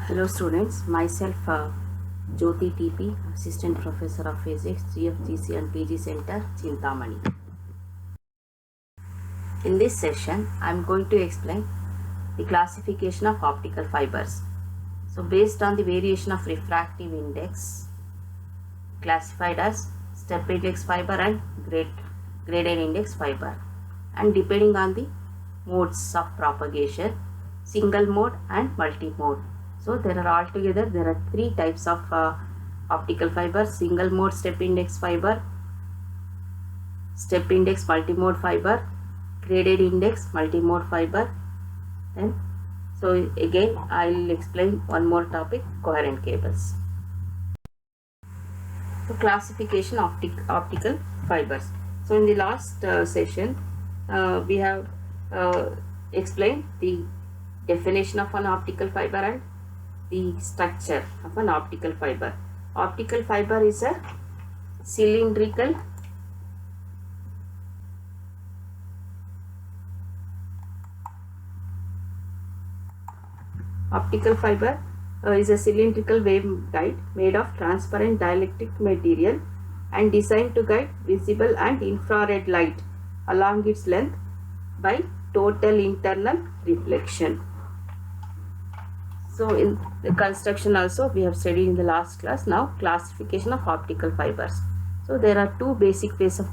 Hello students, myself Jyoti TP, Assistant Professor of Physics, GFGC and PG Center, Chintamani. In this session, I am going to explain the classification of optical fibers. So based on the variation of refractive index, classified as step index fiber and graded index fiber, and depending on the modes of propagation, single mode and multi-mode. So there are three types of optical fibers: single mode step index fiber, step index multimode fiber, graded index multimode fiber. And so again I'll explain one more topic: coherent cables. So classification of optical fibers. So in the last session we have explained the definition of an optical fiber and the structure of an optical fiber. Optical fiber is a cylindrical waveguide made of transparent dielectric material and designed to guide visible and infrared light along its length by total internal reflection. So in the construction also we have studied in the last class. Now classification of optical fibers. So there are two basic ways of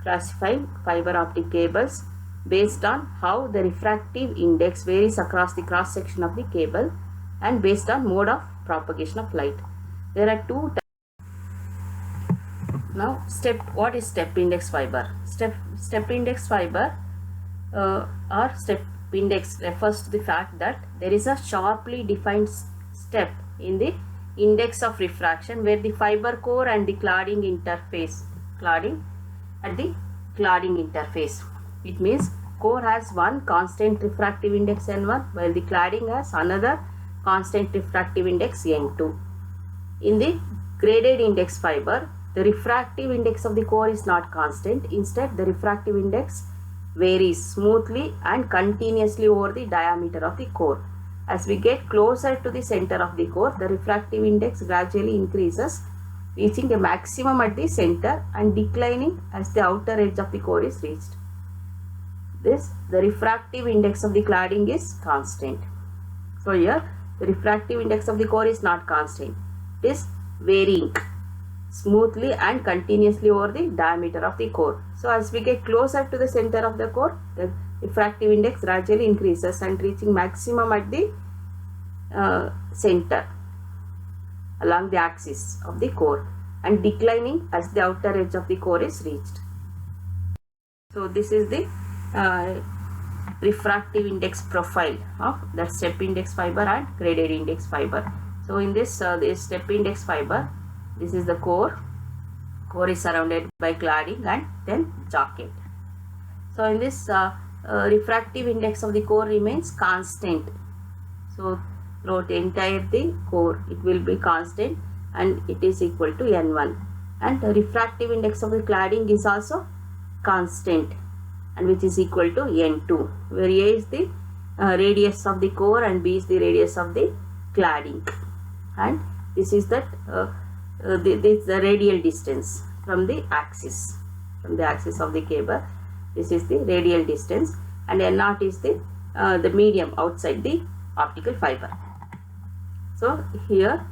classifying fiber optic cables based on how the refractive index varies across the cross section of the cable and based on mode of propagation of light. There are two types. Now what is step index fiber? Step index fiber or step index refers to the fact that there is a sharply defined step in the index of refraction where the fiber core and the cladding interface. It means core has one constant refractive index N1 while the cladding has another constant refractive index N2. In the graded index fiber, the refractive index of the core is not constant. Instead, the refractive index varies smoothly and continuously over the diameter of the core. As we get closer to the center of the core, the refractive index gradually increases, reaching a maximum at the center and declining as the outer edge of the core is reached. The refractive index of the cladding is constant. So here, the refractive index of the core is not constant. It is varying smoothly and continuously over the diameter of the core. So as we get closer to the center of the core, the refractive index gradually increases and reaching maximum at the center along the axis of the core and declining as the outer edge of the core is reached. So this is the refractive index profile of the step index fiber and graded index fiber. So in this step index fiber, this is the core. Core is surrounded by cladding and then jacket. So in this refractive index of the core remains constant. So throughout the entire core it will be constant and it is equal to N1. And the refractive index of the cladding is also constant and which is equal to N2, where A is the radius of the core and B is the radius of the cladding. And this is that this is the radial distance from the axis of the cable. This is the radial distance and N0 is the medium outside the optical fiber. So here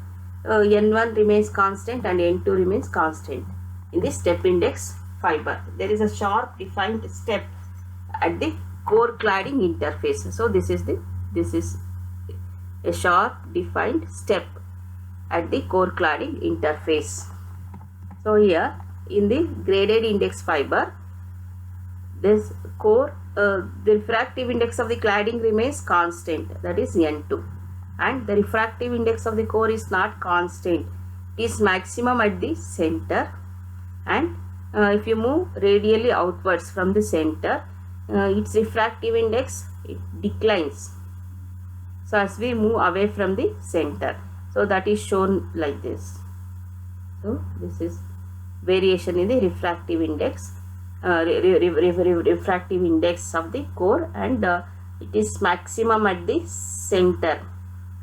N1 remains constant and N2 remains constant in the step index fiber. There is a sharp defined step at the core cladding interface. So this is a sharp defined step at the core cladding interface. So here in the graded index fiber, this core, the refractive index of the cladding remains constant, that is N2, and the refractive index of the core is not constant. It is maximum at the center, and if you move radially outwards from the center, its refractive index declines. So as we move away from the center, so that is shown like this. So this is variation in the refractive index, refractive index of the core, and it is maximum at the center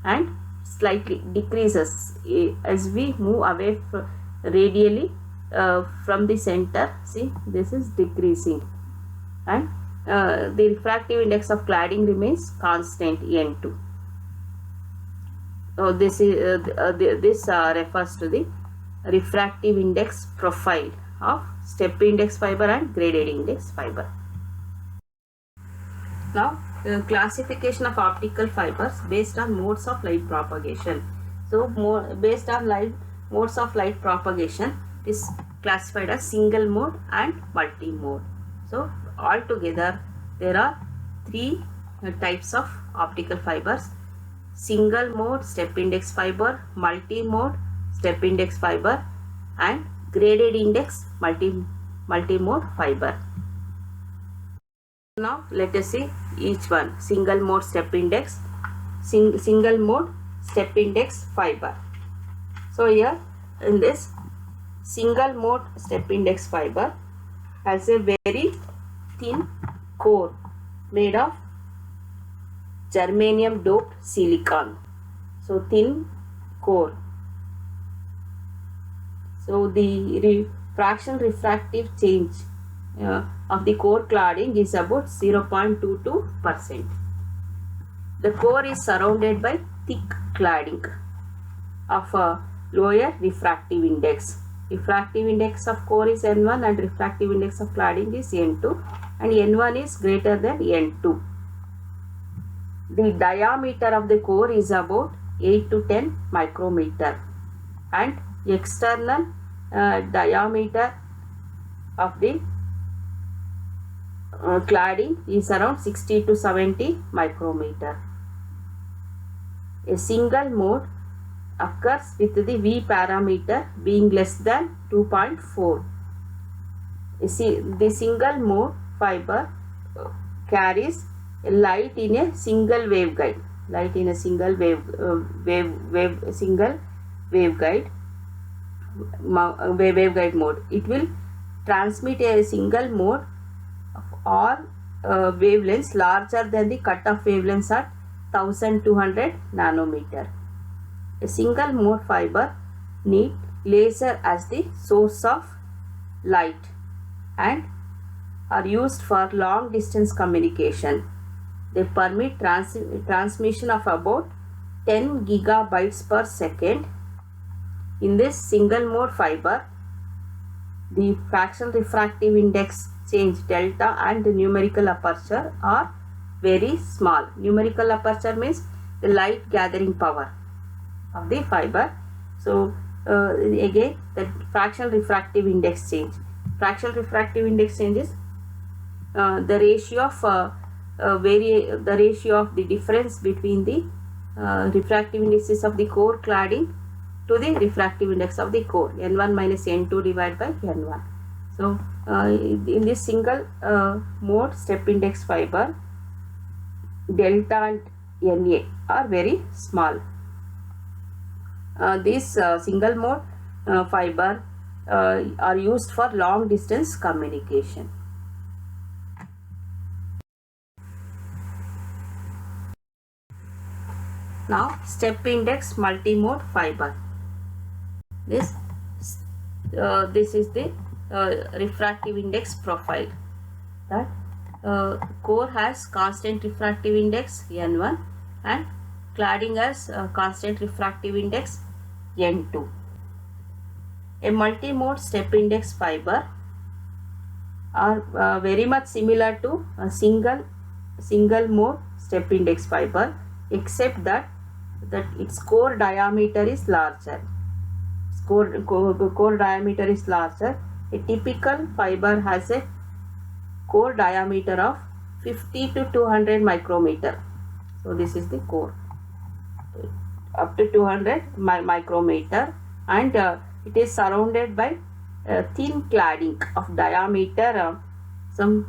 and slightly decreases as we move away radially from the center. See, this is decreasing, and the refractive index of cladding remains constant N2. So this is this refers to the refractive index profile of step index fiber and graded index fiber. Now, classification of optical fibers based on modes of light propagation. So, based on modes of light propagation, it is classified as single mode and multi mode. So, altogether there are three types of optical fibers: single mode step index fiber, multi mode step index fiber, and graded index multi mode fiber. Now let us see each one. Single mode step index, single mode step index fiber. So here in this single mode step index fiber has a very thin core made of germanium doped silicon. So thin core. So the fraction refractive change of the core cladding is about 0.22%. The core is surrounded by thick cladding of a lower refractive index. Refractive index of core is N1 and refractive index of cladding is N2, and N1 is greater than N2. The diameter of the core is about 8 to 10 micrometer, and external diameter of the cladding is around 60 to 70 micrometer. A single mode occurs with the V parameter being less than 2.4. The single mode fiber carries light in a single waveguide. Light in a single waveguide mode. It will transmit a single mode or wavelengths larger than the cutoff wavelengths at 1200 nanometer. A single mode fiber need laser as the source of light and are used for long distance communication. They permit transmission of about 10 gigabytes per second. In this single mode fiber, the fraction refractive index change delta and the numerical aperture are very small. Numerical aperture means the light gathering power of the fiber. So again, the fraction refractive index change. Fraction refractive index change is the ratio of the difference between the refractive indices of the core cladding to the refractive index of the core, N1 minus N2 divided by N1. So in this single mode step index fiber, delta and Na are very small. These single mode fiber are used for long distance communication. Now step index multi-mode fiber. This is the refractive index profile. That core has constant refractive index N1 and cladding has constant refractive index N2. A multi-mode step index fiber are very much similar to a single mode step index fiber, except that its core diameter is larger. Core diameter is larger. A typical fiber has a core diameter of 50 to 200 micrometer. So this is the core, up to 200 micrometer, and it is surrounded by thin cladding of diameter some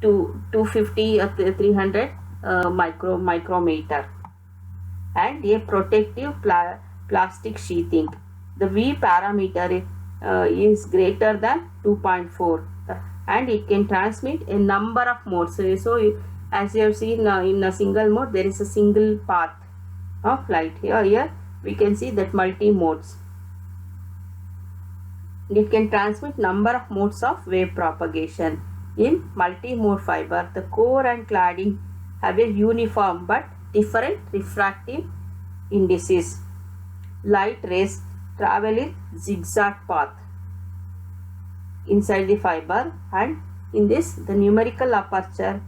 250 or 300 micrometer, and a protective plastic sheathing. The V parameter is greater than 2.4, and it can transmit a number of modes. So as you have seen in a single mode, there is a single path of light. Here we can see that multi-modes. It can transmit number of modes of wave propagation. In multi-mode fiber, the core and cladding have a uniform but different refractive indices. Light rays travel in zigzag path inside the fiber, and in this the numerical aperture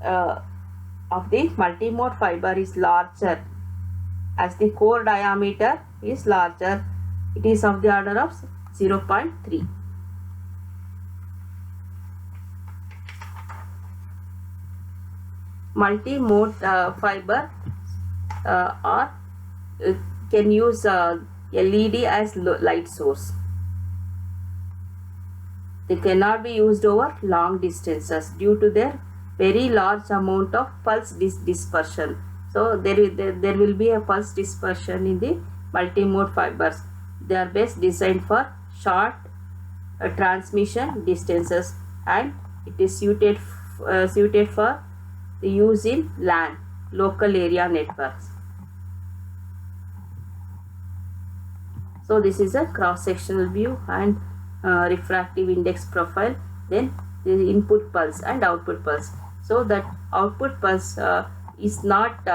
of the multi-mode fiber is larger as the core diameter is larger. It is of the order of 0.3. Multi-mode fiber can use LED as light source. They cannot be used over long distances due to their very large amount of pulse dispersion. So there will be a pulse dispersion in the multi-mode fibers. They are best designed for short transmission distances, and it is suited for the use in LAN, local area networks. So this is a cross-sectional view and refractive index profile, then the input pulse and output pulse. So that output pulse is not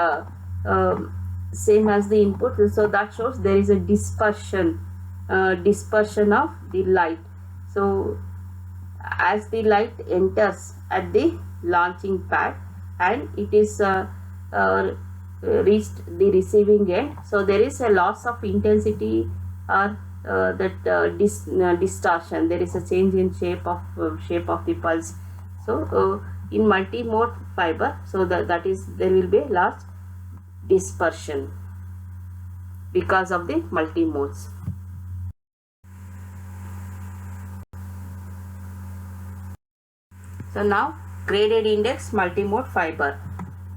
same as the input, so that shows there is a dispersion of the light. So as the light enters at the launching pad and it is reached the receiving end, so there is a loss of intensity or distortion. There is a change in shape of the pulse. So in multi-mode fiber, so that is there will be a large dispersion because of the multi-modes. So now graded index multi-mode fiber.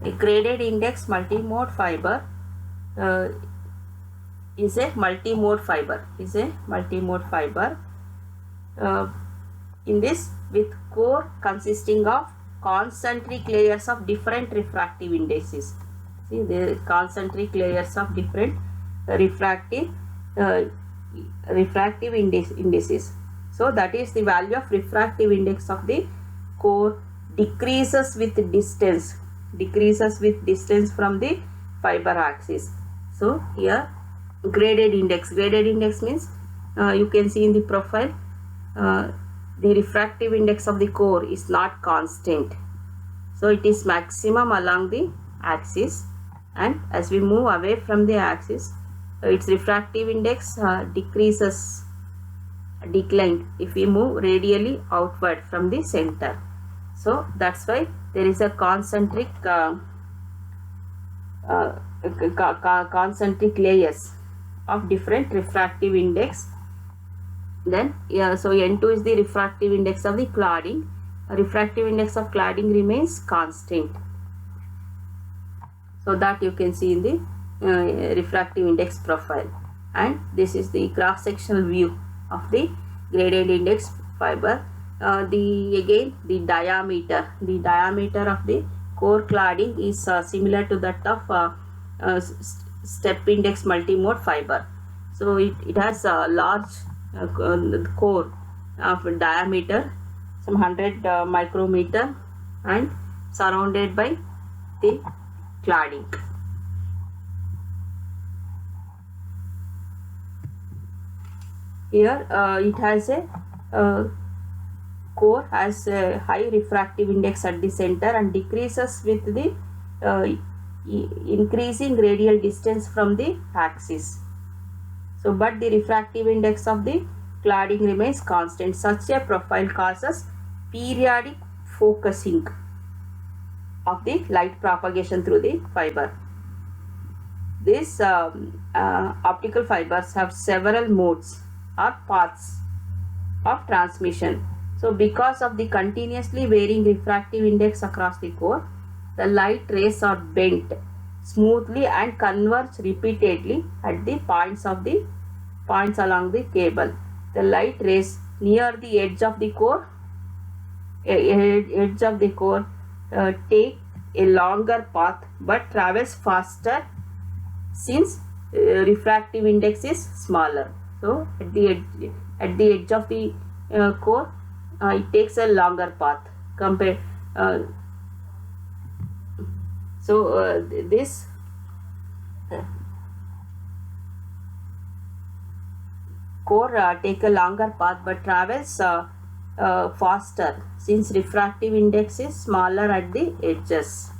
A graded index multi-mode fiber is a multi-mode fiber. In this, with core consisting of concentric layers of different refractive indices. See, the concentric layers of different refractive indices. So that is the value of refractive index of the core decreases with distance from the fiber axis. So here graded index means you can see in the profile the refractive index of the core is not constant, so it is maximum along the axis, and as we move away from the axis its refractive index declined if we move radially outward from the center. So that's why there is a concentric layers of different refractive index. Then so N2 is the refractive index of the cladding. Refractive index of cladding remains constant, so that you can see in the refractive index profile. And this is the cross sectional view of the graded index fiber. The diameter of the core cladding is similar to that of step index multi-mode fiber. So it has a large core of diameter some 100 micrometer and surrounded by the cladding. Here it has a core has a high refractive index at the center and decreases with the increasing radial distance from the axis. So but the refractive index of the cladding remains constant. Such a profile causes periodic focusing of the light propagation through the fiber. These optical fibers have several modes or paths of transmission. So because of the continuously varying refractive index across the core, the light rays are bent smoothly and converge repeatedly at the points along the cable. The light rays near the edge of the core take a longer path but travels faster since refractive index is smaller. So at the edge of the core, it takes a longer path compared. This core take a longer path but travels faster since refractive index is smaller at the edges.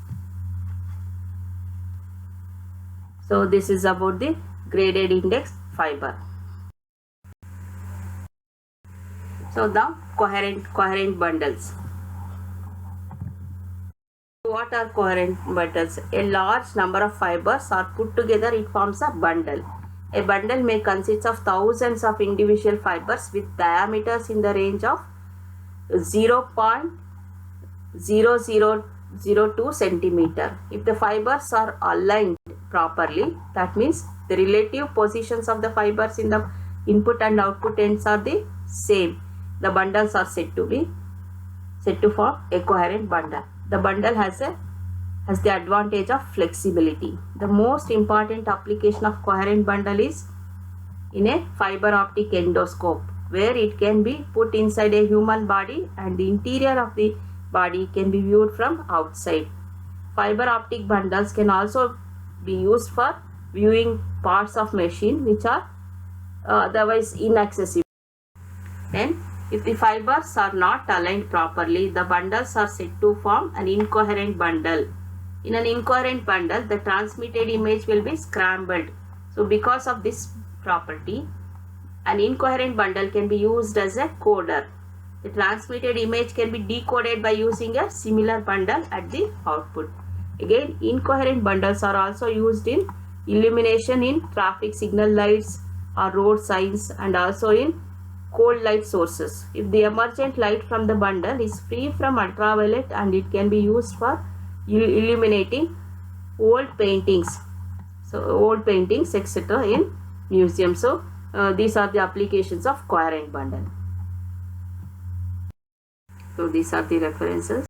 So this is about the graded index fiber. So now coherent bundles. What are coherent bundles? A large number of fibers are put together, it forms a bundle. A bundle may consist of thousands of individual fibers with diameters in the range of 0.0002 centimeter. If the fibers are aligned properly, that means the relative positions of the fibers in the input and output ends are the same, the bundles are said to form a coherent bundle. The bundle has the advantage of flexibility. The most important application of coherent bundle is in a fiber optic endoscope, where it can be put inside a human body and the interior of the body can be viewed from outside. Fiber optic bundles can also be used for viewing parts of machine which are otherwise inaccessible. And if the fibers are not aligned properly, the bundles are said to form an incoherent bundle. In an incoherent bundle, the transmitted image will be scrambled. So because of this property, an incoherent bundle can be used as a coder. The transmitted image can be decoded by using a similar bundle at the output. Again, incoherent bundles are also used in illumination in traffic signal lights or road signs, and also in cold light sources. If the emergent light from the bundle is free from ultraviolet, and it can be used for illuminating old paintings, etc. in museums. So these are the applications of coherent bundle. So these are the references.